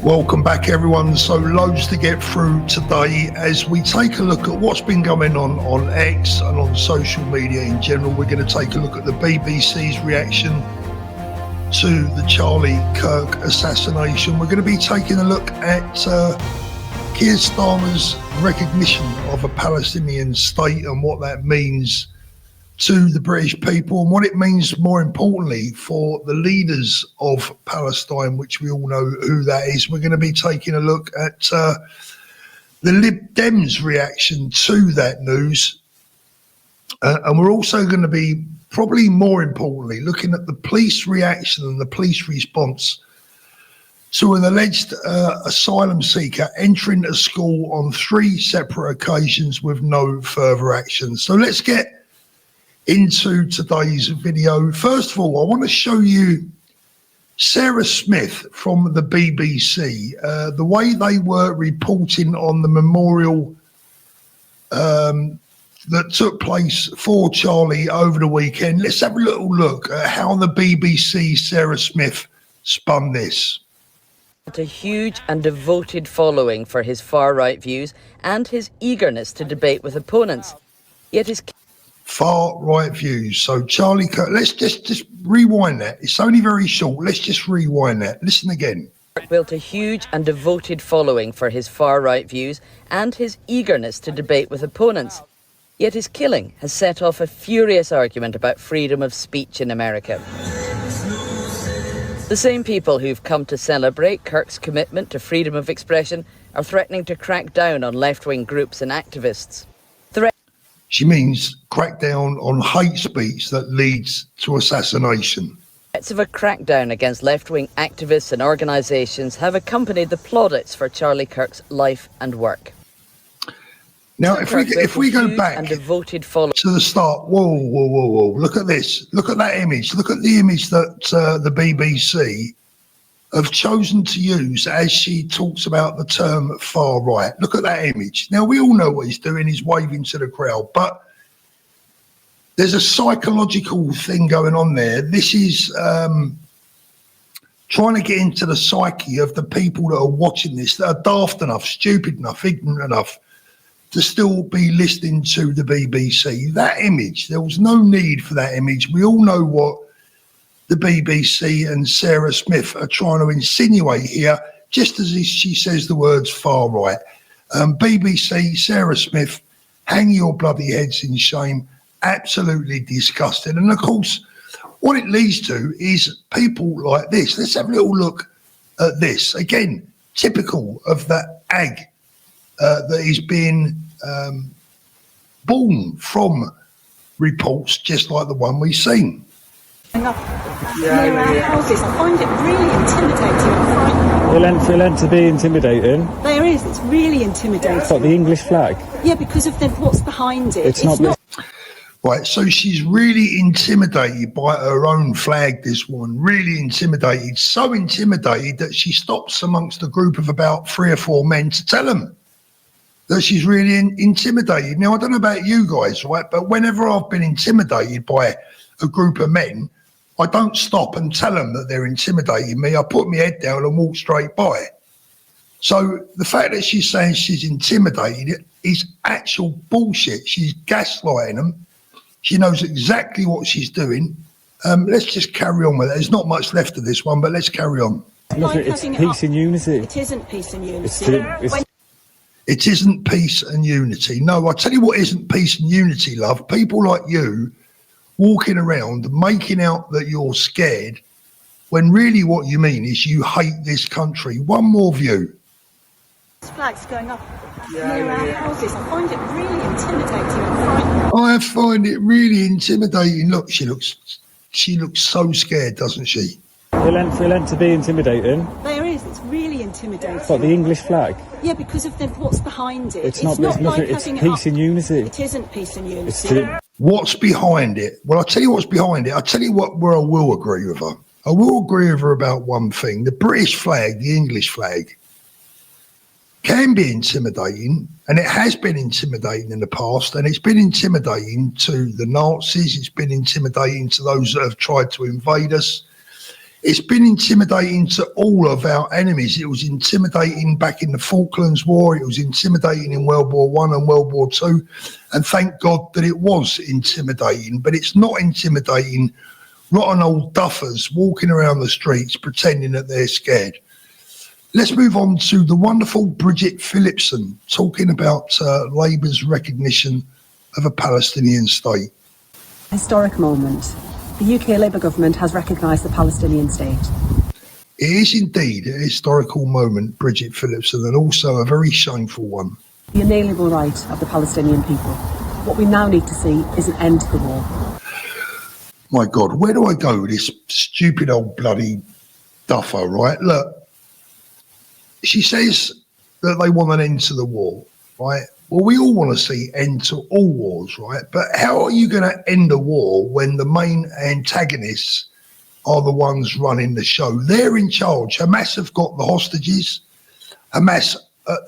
Welcome back, everyone. So loads to get through today as we take a look at what's been going on X and on social media in general. We're going to take a look at the BBC's reaction to the Charlie Kirk assassination. We're going to be taking a look at Keir Starmer's recognition of a Palestinian state and what that means to the British people and what it means, more importantly, for the leaders of Palestine, which we all know who that is. We're going to be taking a look at the Lib Dems' reaction to that news. And we're also going to be, probably more importantly, looking at the police reaction and the police response to an alleged asylum seeker entering a school on 3 separate occasions with no further action. So let's get into today's video. First of all, I want to show you Sarah Smith from the BBC, the way they were reporting on the memorial that took place for Charlie over the weekend. Let's have a little look at how the BBC Sarah Smith spun this. A huge and devoted following for his far-right views and his eagerness to debate with opponents. Yet his far-right views. So Charlie Kirk, let's just rewind that. It's only very short. Let's just rewind that. Listen again. Built a huge and devoted following for his far-right views and his eagerness to debate with opponents. Yet his killing has set off a furious argument about freedom of speech in America. The same people who've come to celebrate Kirk's commitment to freedom of expression are threatening to crack down on left-wing groups and activists. She means crack down on hate speech that leads to assassination. Threats of a crackdown against left-wing activists and organisations have accompanied the plaudits for Charlie Kirk's life and work. Now, if we go back and devoted to the start, whoa, look at this. Look at that image. Look at the image that the BBC have chosen to use as she talks about the term far right. Look at that image. Now, we all know what he's doing. He's waving to the crowd, but there's a psychological thing going on there. This is trying to get into the psyche of the people that are watching this, that are daft enough, stupid enough, ignorant enough to still be listening to the BBC. That image, there was no need for that image. We all know what the BBC and Sarah Smith are trying to insinuate here, just as she says the words far right. BBC, Sarah Smith, hang your bloody heads in shame. Absolutely disgusting. And of course, what it leads to is people like this. Let's have a little look at this. Again, typical of that ag that is being born from reports just like the one we've seen. Near our houses. I find it really intimidating and frightening. Feel meant to be intimidating. There is. It's really intimidating. It's got the English flag. Yeah, because of what's behind it. It's not. Right, so she's really intimidated by her own flag, this woman, really intimidated, so intimidated that she stops amongst a group of about 3 or 4 men to tell them that she's really intimidated. Now, I don't know about you guys, right, but whenever I've been intimidated by a group of men, I don't stop and tell them that they're intimidating me. I put my head down and walk straight by. So the fact that she's saying she's intimidated is actual bullshit. She's gaslighting them. She knows exactly what she's doing. Let's just carry on with it. There's not much left of this one, but let's carry on. Look, it's peace and unity. It isn't peace and unity. It isn't peace and unity. No, I tell you what isn't peace and unity, love. People like you walking around making out that you're scared when really what you mean is you hate this country. One more view. Flags going up near our houses. I find it really intimidating and frightening. I find it really intimidating. Look, she looks so scared, doesn't she? Feel meant to be intimidating. There is. It's really intimidating. It's got the English flag. Yeah, because of what's behind it. It's not like it's peace and unity. It isn't peace and unity. What's behind it? Well, I'll tell you what's behind it. I'll tell you where I will agree with her. I will agree with her about one thing. The British flag, the English flag, can be intimidating, and it has been intimidating in the past, and it's been intimidating to the Nazis, it's been intimidating to those that have tried to invade us, It's been intimidating to all of our enemies. It was intimidating back in the Falklands War. It was intimidating in World War I and World War II. And thank God that it was intimidating. But it's not intimidating rotten old duffers walking around the streets pretending that they're scared. Let's move on to the wonderful Bridget Phillipson talking about Labour's recognition of a Palestinian state. Historic moment. The UK Labour government has recognised the Palestinian state. It is indeed a historical moment, Bridget Phillipson, and also a very shameful one. The inalienable right of the Palestinian people. What we now need to see is an end to the war. My God, where do I go with this stupid old bloody duffer, right? Look, she says that they want an end to the war, right? Well, we all want to see end to all wars, right? But how are you going to end a war when the main antagonists are the ones running the show? They're in charge. Hamas have got the hostages. Hamas,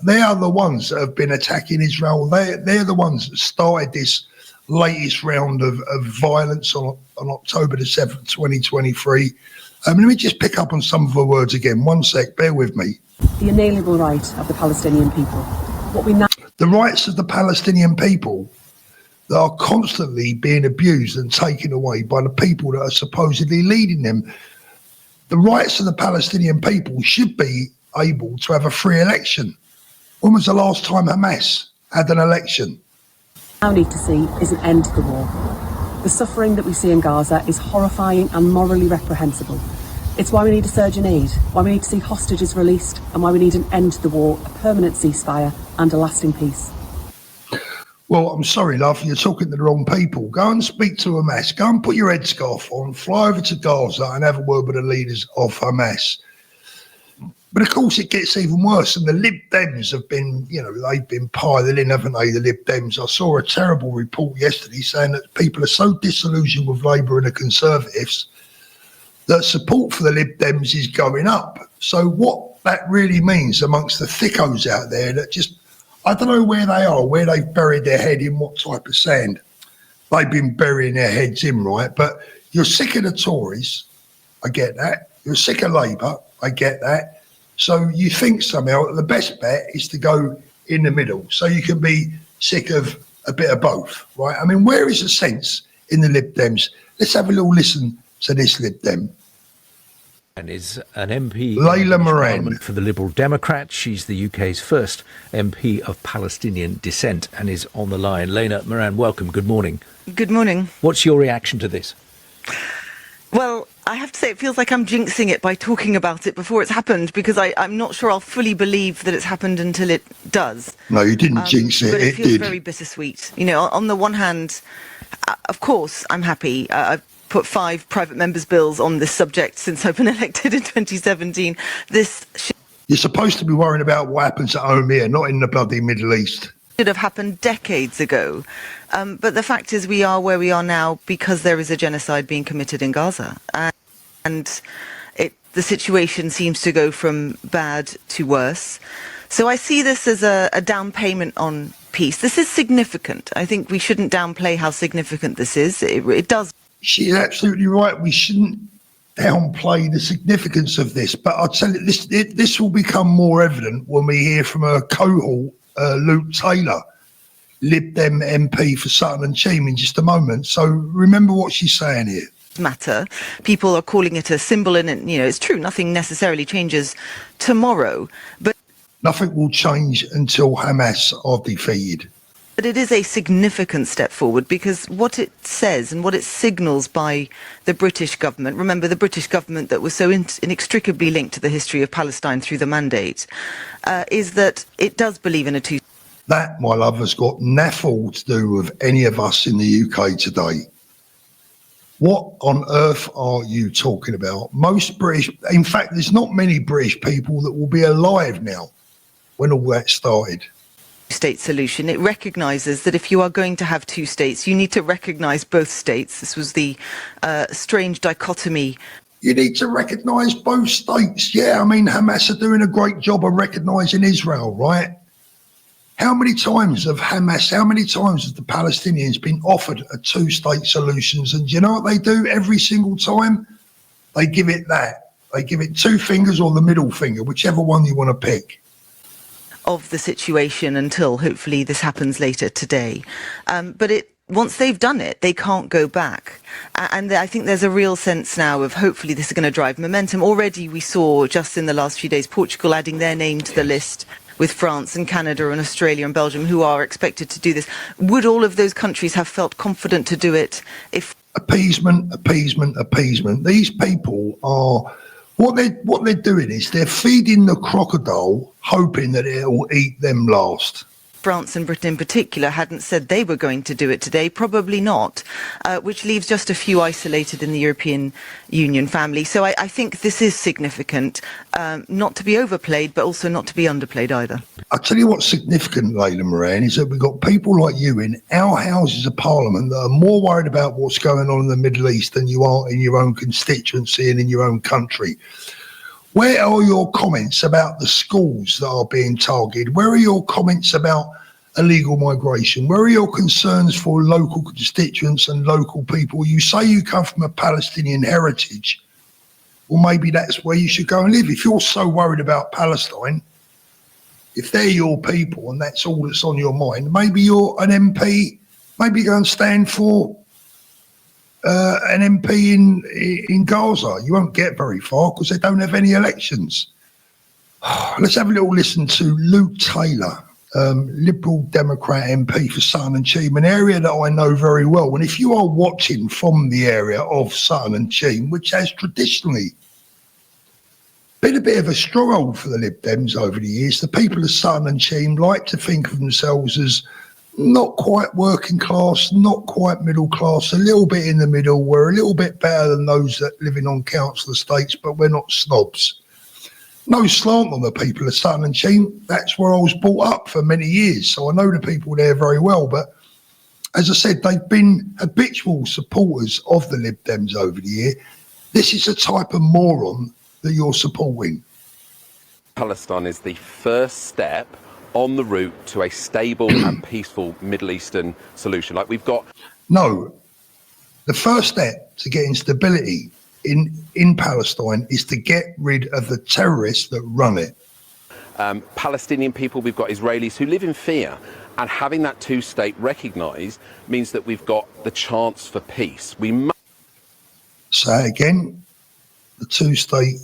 they are the ones that have been attacking Israel. They're the ones that started this latest round of violence on October the 7th, 2023. Let me just pick up on some of the words again. One sec, bear with me. The inalienable right of the Palestinian people. What we now... The rights of the Palestinian people that are constantly being abused and taken away by the people that are supposedly leading them. The rights of the Palestinian people should be able to have a free election. When was the last time Hamas had an election? Now need to see is an end to the war. The suffering that we see in Gaza is horrifying and morally reprehensible. It's why we need a surge in aid, why we need to see hostages released, and why we need an end to the war, a permanent ceasefire, and a lasting peace. Well, I'm sorry, love, you're talking to the wrong people. Go and speak to Hamas. Go and put your headscarf on, fly over to Gaza and have a word with the leaders of Hamas. But of course, it gets even worse. And the Lib Dems have been, they've been piling in, haven't they, the Lib Dems? I saw a terrible report yesterday saying that people are so disillusioned with Labour and the Conservatives that support for the Lib Dems is going up. So what that really means amongst the thickos out there that just, I don't know where they are, where they've buried their head in what type of sand they've been burying their heads in, right? But you're sick of the Tories, I get that. You're sick of Labour, I get that. So you think somehow the best bet is to go in the middle. So you can be sick of a bit of both, right? I mean, where is the sense in the Lib Dems? Let's have a little listen to this Lib Dem. And is an MP Layla Moran for the Liberal Democrats. She's the UK's first MP of Palestinian descent and is on the line. Layla Moran, welcome. Good morning. Good morning. What's your reaction to this? Well, I have to say it feels like I'm jinxing it by talking about it before it's happened, because I'm not sure I'll fully believe that it's happened until it does. No, you didn't jinx it. But it feels did. very bittersweet. On the one hand, of course, I'm happy. I've put 5 private members' bills on this subject since I've been elected in 2017. You're supposed to be worrying about what happens at home here, not in the bloody Middle East. Should have happened decades ago. But the fact is we are where we are now because there is a genocide being committed in Gaza. And the situation seems to go from bad to worse. So I see this as a down payment on peace. This is significant. I think we shouldn't downplay how significant this is. It does. She's absolutely right. We shouldn't downplay the significance of this. But I'll tell you, this will become more evident when we hear from her cohort, Luke Taylor, Lib Dem MP for Sutton and Cheam, in just a moment. So remember what she's saying here. Matter. People are calling it a symbol, and it's true. Nothing necessarily changes tomorrow, but nothing will change until Hamas are defeated. But it is a significant step forward, because what it says and what it signals by the British government, remember the British government that was so inextricably linked to the history of Palestine through the Mandate, is that it does believe in a two. That, my love, has got naffle to do with any of us in the UK today. What on earth are you talking about? Most British, in fact, there's not many British people that will be alive now when all that started. State solution. It recognises that if you are going to have 2 states, you need to recognise both states. This was the strange dichotomy. You need to recognise both states. Yeah, I mean, Hamas are doing a great job of recognising Israel, right? How many times have the Palestinians been offered a 2-state solutions? And do you know what they do every single time? They give it that. They give it 2 fingers or the middle finger, whichever one you want to pick. Of the situation until hopefully this happens later today. But once they've done it, they can't go back. And I think there's a real sense now of hopefully this is going to drive momentum. Already we saw just in the last few days, Portugal adding their name to the list with France and Canada and Australia and Belgium who are expected to do this. Would all of those countries have felt confident to do it if... Appeasement. These people are... What they're doing is they're feeding the crocodile, hoping that it will eat them last. France and Britain in particular hadn't said they were going to do it today, probably not, which leaves just a few isolated in the European Union family. So I think this is significant, not to be overplayed, but also not to be underplayed either. I'll tell you what's significant, Layla Moran, is that we've got people like you in our Houses of Parliament that are more worried about what's going on in the Middle East than you are in your own constituency and in your own country. Where are your comments about the schools that are being targeted? Where are your comments about illegal migration? Where are your concerns for local constituents and local people? You say you come from a Palestinian heritage. Well, maybe that's where you should go and live. If you're so worried about Palestine, if they're your people and that's all that's on your mind, maybe you're an MP, maybe go and stand for an MP in Gaza. You won't get very far because they don't have any elections. Let's have a little listen to Luke Taylor, Liberal Democrat MP for Sutton and Cheam, an area that I know very well. And if you are watching from the area of Sutton and Cheam, which has traditionally been a bit of a stronghold for the Lib Dems over the years, the people of Sutton and Cheam like to think of themselves as not quite working class, not quite middle class, a little bit in the middle. We're a little bit better than those that living on council estates, but we're not snobs. No slant on the people of Sutton and Cheam. That's where I was brought up for many years, so I know the people there very well. But as I said, they've been habitual supporters of the Lib Dems over the year. This is the type of moron that you're supporting. Palestine is the first step on the route to a stable and peaceful Middle Eastern solution. Like we've got... No, the first step to getting stability in Palestine is to get rid of the terrorists that run it. Palestinian people, we've got Israelis who live in fear, and having that two-state recognised means that we've got the chance for peace. We must... Say again, the two-state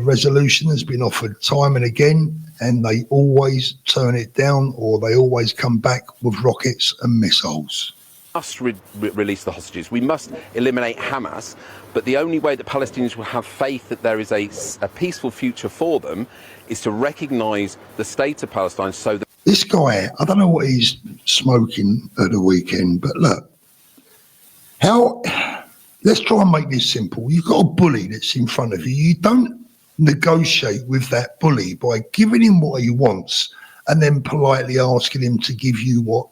resolution has been offered time and again, and they always turn it down, or they always come back with rockets and missiles. Must release the hostages. We must eliminate Hamas, but the only way that Palestinians will have faith that there is a peaceful future for them is to recognise the state of Palestine. So that this guy, I don't know what he's smoking at the weekend, but look, let's try and make this simple. You've got a bully that's in front of you. You don't negotiate with that bully by giving him what he wants and then politely asking him to give you what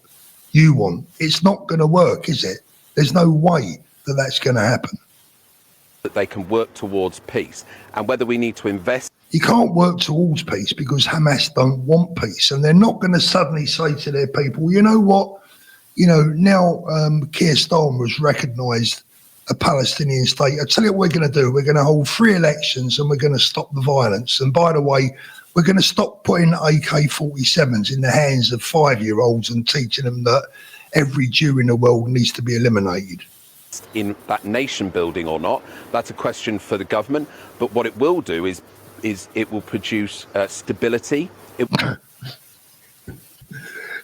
you want. It's not going to work, is it? There's no way that that's going to happen. That they can work towards peace, and whether we need to invest. You can't work towards peace because Hamas don't want peace, and they're not going to suddenly say to their people, you know what, now Keir Starmer has recognised a Palestinian state. I tell you what we're going to do. We're going to hold free elections and we're going to stop the violence. And by the way, we're going to stop putting AK-47s in the hands of 5-year-olds and teaching them that every Jew in the world needs to be eliminated. In that nation building or not, that's a question for the government. But what it will do is it will produce stability.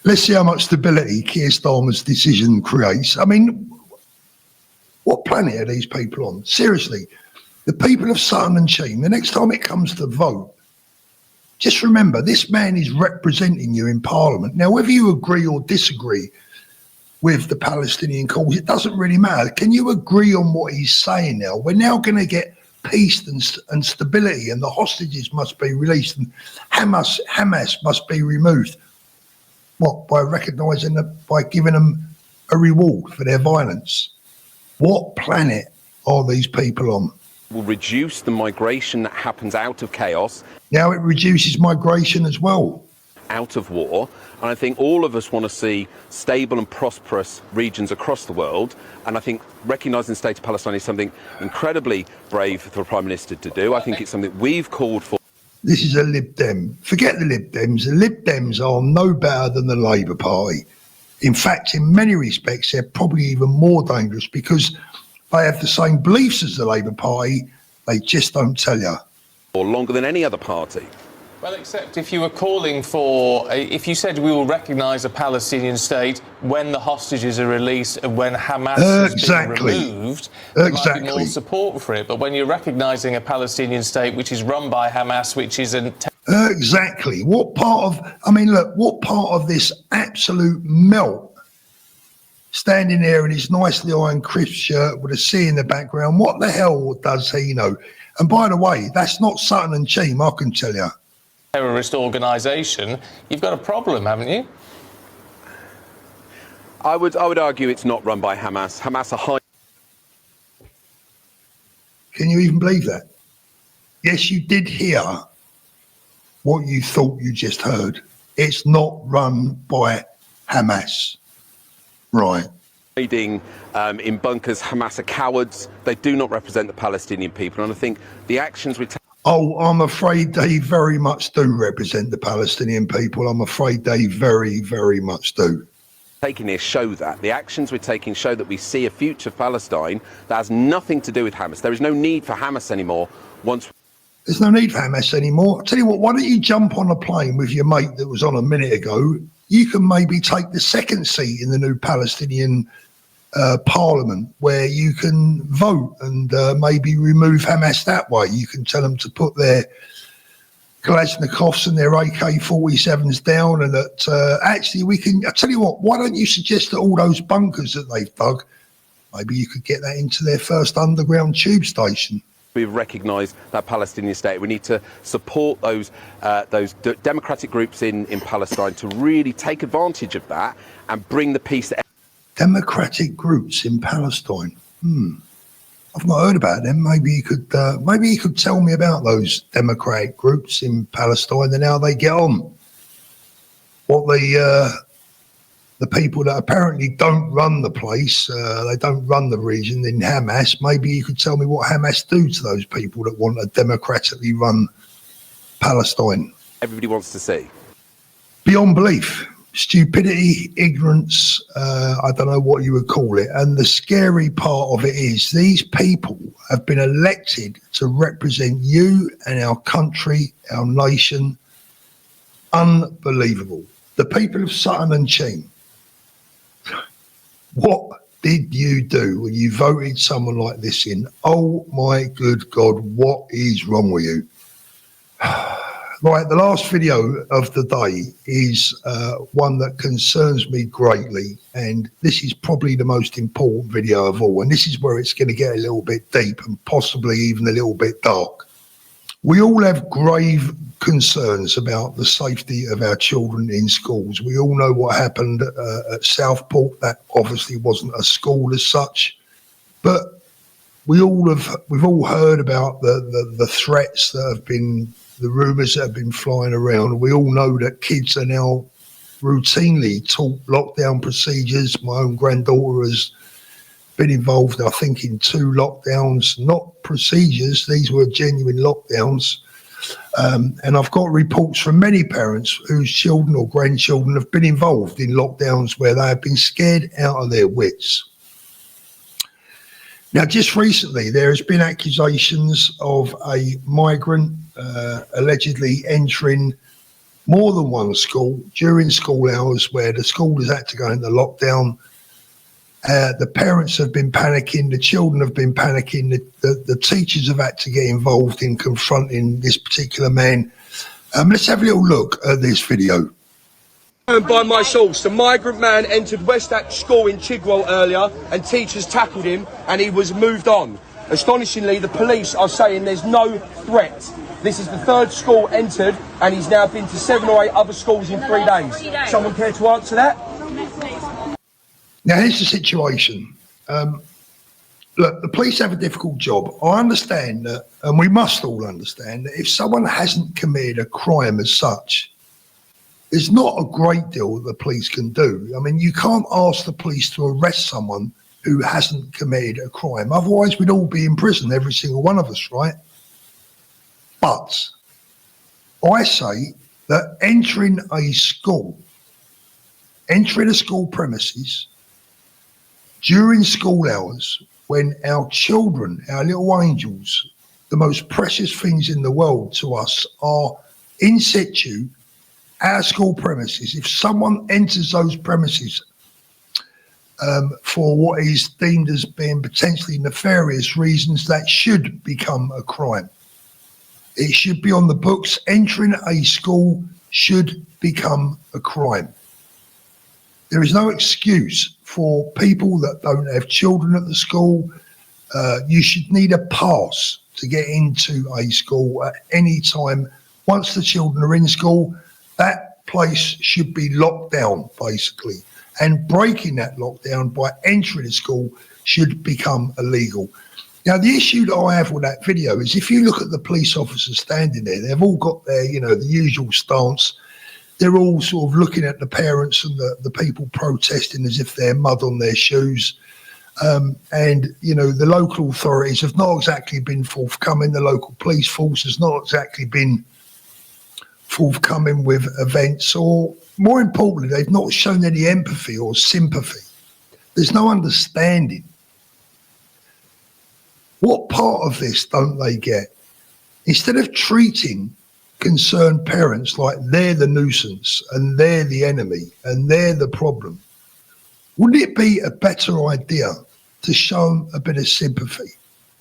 Let's see how much stability Keir Starmer's decision creates. I mean, what planet are these people on? Seriously, the people of Sutton and Cheam, the next time it comes to vote, just remember, this man is representing you in Parliament. Now, whether you agree or disagree with the Palestinian cause, it doesn't really matter. Can you agree on what he's saying now? We're now going to get peace and stability, and the hostages must be released, and Hamas must be removed. What? By recognising that, by giving them a reward for their violence. What planet are these people on? Will reduce the migration that happens out of chaos. Now it reduces migration as well. out of war. And I think all of us want to see stable and prosperous regions across the world. And I think recognising the state of Palestine is something incredibly brave for the Prime Minister to do. I think it's something we've called for. This is a Lib Dem. Forget the Lib Dems. The Lib Dems are no better than the Labour Party. In fact, in many respects, they're probably even more dangerous because they have the same beliefs as the Labour Party. They just don't tell you. Or longer than any other party. Well, except if you were calling for, if you said we will recognise a Palestinian state when the hostages are released and when Hamas has been removed, there might be more support for it. But when you're recognising a Palestinian state which is run by Hamas, which isn't... Exactly. What part of this absolute melt, standing there in his nicely ironed crisp shirt with a sea in the background, what the hell does he know? And by the way, that's not Sutton and Cheam, I can tell you. Terrorist organisation, you've got a problem, haven't you? I would argue it's not run by Hamas. Hamas are high. Can you even believe that? Yes, you did hear what you thought you just heard. It's not run by Hamas. Right. Hiding in bunkers, Hamas are cowards. They do not represent the Palestinian people. And I think the actions we take... Oh, I'm afraid they very much do represent the Palestinian people. I'm afraid they very, very much do. Taking here show that. The actions we're taking show that we see a future Palestine that has nothing to do with Hamas. There is no need for Hamas anymore once... There's no need for Hamas anymore. I tell you what, why don't you jump on a plane with your mate that was on a minute ago? You can maybe take the second seat in the new Palestinian parliament where you can vote and maybe remove Hamas that way. You can tell them to put their Kalashnikovs and their AK-47s down and that actually we can... I tell you what, why don't you suggest that all those bunkers that they've dug, maybe you could get that into their first underground tube station. We've recognised that Palestinian state. We need to support those democratic groups in Palestine to really take advantage of that and bring the peace to... Democratic groups in Palestine. I've not heard about them. Maybe you could tell me about those democratic groups in Palestine and how they get on. What the people that apparently don't run the place, they don't run the region in Hamas. Maybe you could tell me what Hamas do to those people that want a democratically run Palestine. Everybody wants to see. Beyond belief. Stupidity, ignorance, I don't know what you would call it. And the scary part of it is these people have been elected to represent you and our country, our nation. Unbelievable. The people of Sutton and Cheam, what did you do when you voted someone like this in? Oh my good God, what is wrong with you? Right, the last video of the day is one that concerns me greatly, and this is probably the most important video of all, and this is where it's going to get a little bit deep and possibly even a little bit dark. We all have grave concerns about the safety of our children in schools. We all know what happened at Southport. That obviously wasn't a school as such, but we've all heard about the threats that have been, the rumours that have been flying around. We all know that kids are now routinely taught lockdown procedures. My own granddaughter has been involved, I think, in 2 lockdowns, not procedures. These were genuine lockdowns. And I've got reports from many parents whose children or grandchildren have been involved in lockdowns where they have been scared out of their wits. Now, just recently, there has been accusations of a migrant allegedly entering more than one school during school hours where the school has had to go into lockdown. The parents have been panicking, the children have been panicking, the teachers have had to get involved in confronting this particular man. Let's have a little look at this video. By my source, the migrant man entered West Act School in Chigwell earlier and teachers tackled him and he was moved on. Astonishingly, the police are saying there's no threat. This is the 3rd school entered and he's now been to 7 or 8 other schools in 3 days. Someone care to answer that? Now, here's the situation. Look, the police have a difficult job. I understand that, and we must all understand that if someone hasn't committed a crime as such, there's not a great deal that the police can do. I mean, you can't ask the police to arrest someone who hasn't committed a crime. Otherwise, we'd all be in prison, every single one of us, right? But I say that entering a school premises during school hours, when our children, our little angels, the most precious things in the world to us, are in situ, our school premises, if someone enters those premises for what is deemed as being potentially nefarious reasons, that should become a crime. It should be on the books. Entering a school should become a crime. There is no excuse for people that don't have children at the school. You should need a pass to get into a school at any time. Once the children are in school, that place should be locked down, basically. And breaking that lockdown by entering a school should become illegal. Now, the issue that I have with that video is if you look at the police officers standing there, they've all got their, the usual stance. They're all sort of looking at the parents and the people protesting as if they're mud on their shoes. And, the local authorities have not exactly been forthcoming. The local police force has not exactly been forthcoming with events, or more importantly, they've not shown any empathy or sympathy. There's no understanding. What part of this don't they get? Instead of treating concerned parents like they're the nuisance and they're the enemy and they're the problem, wouldn't it be a better idea to show them a bit of sympathy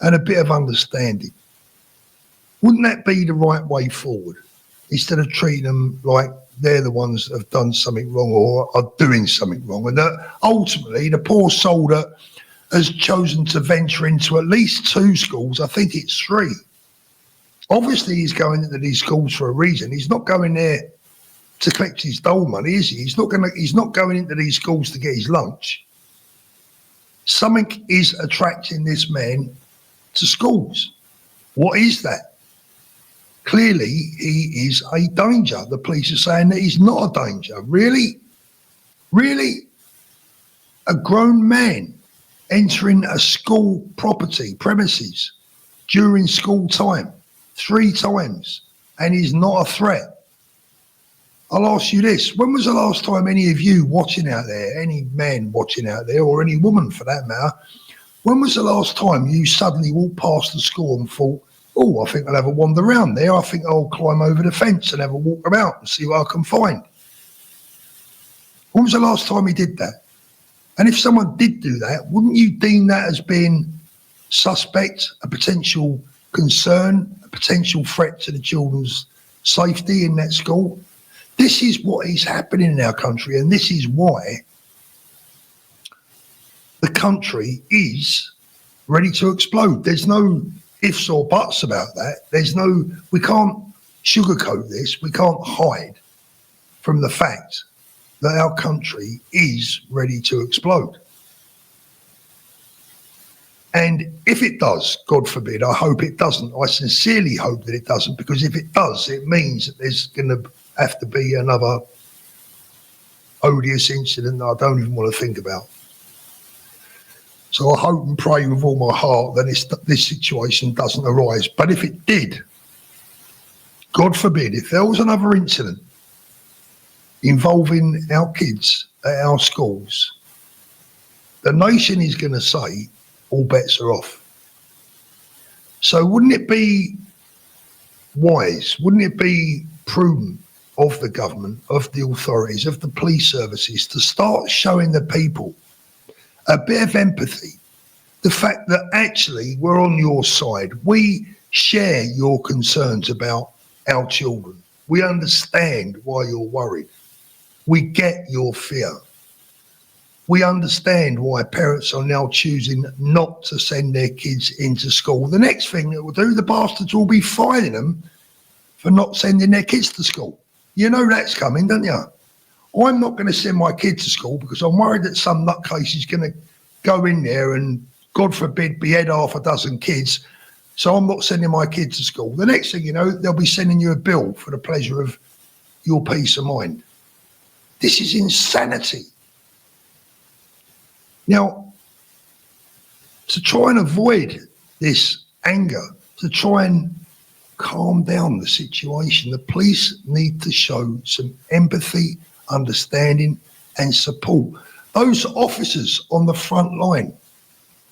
and a bit of understanding? Wouldn't that be the right way forward? Instead of treating them like they're the ones that have done something wrong or are doing something wrong. And that ultimately the poor soul that has chosen to venture into at least 2 schools, I think it's 3. Obviously, he's going into these schools for a reason. He's not going there to collect his dole money, is he? He's not going into these schools to get his lunch. Something is attracting this man to schools. What is that? Clearly, he is a danger. The police are saying that he's not a danger. Really? Really? A grown man entering a school property, premises, during school time, 3 times, and he's not a threat. I'll ask you this. When was the last time any of you watching out there, any man watching out there, or any woman for that matter, when was the last time you suddenly walked past the school and thought, oh, I think I'll have a wander around there. I think I'll climb over the fence and have a walk about and see what I can find. When was the last time he did that? And if someone did do that, wouldn't you deem that as being suspect, a potential concern, a potential threat to the children's safety in that school? This is what is happening in our country, and this is why the country is ready to explode. There's no ifs or buts about that. We can't sugarcoat this. We can't hide from the fact that our country is ready to explode. And if it does, God forbid, I hope it doesn't. I sincerely hope that it doesn't, because if it does, it means that there's going to have to be another odious incident that I don't even want to think about. So I hope and pray with all my heart that this situation doesn't arise. But if it did, God forbid, if there was another incident involving our kids at our schools, the nation is going to say all bets are off. So wouldn't it be wise, wouldn't it be prudent of the government, of the authorities, of the police services to start showing the people a bit of empathy, the fact that actually we're on your side. We share your concerns about our children. We understand why you're worried. We get your fear. We understand why parents are now choosing not to send their kids into school. The next thing that will do, the bastards will be fining them for not sending their kids to school. You know that's coming, don't you? I'm not going to send my kid to school because I'm worried that some nutcase is going to go in there and, God forbid, behead half a dozen kids. So I'm not sending my kids to school. The next thing you know, they'll be sending you a bill for the pleasure of your peace of mind. This is insanity. Now, to try and avoid this anger, to try and calm down the situation, the police need to show some empathy, understanding and support. Those officers on the front line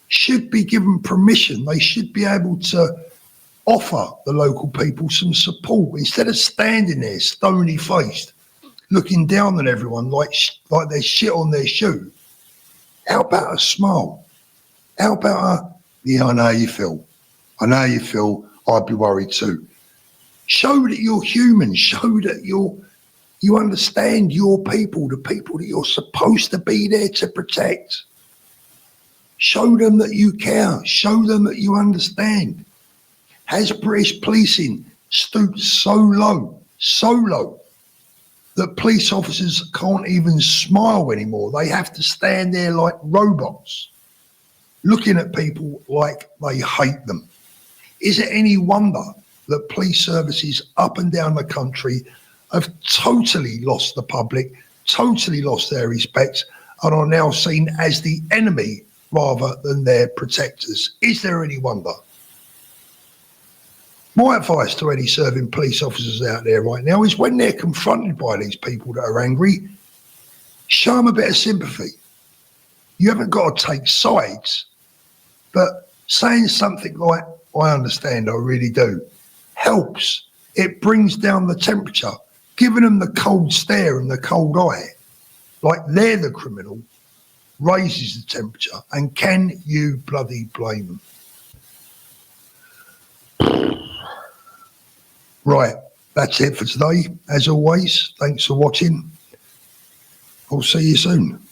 should be given permission. They should be able to offer the local people some support instead of standing there stony faced, looking down on everyone like there's shit on their shoe. How about a smile? How about a, yeah, I know how you feel. I know how you feel. I'd be worried too. Show that you're human. Show that you understand your people, the people that you're supposed to be there to protect. Show them that you care. Show them that you understand. Has British policing stooped so low, that police officers can't even smile anymore? They have to stand there like robots, looking at people like they hate them. Is it any wonder that police services up and down the country have totally lost the public, totally lost their respect, and are now seen as the enemy rather than their protectors? Is there any wonder? My advice to any serving police officers out there right now is when they're confronted by these people that are angry, show them a bit of sympathy. You haven't got to take sides, but saying something like, I understand, I really do, helps. It brings down the temperature. Giving them the cold stare and the cold eye, like they're the criminal, raises the temperature. And can you bloody blame them? Right, that's it for today. As always, thanks for watching. I'll see you soon.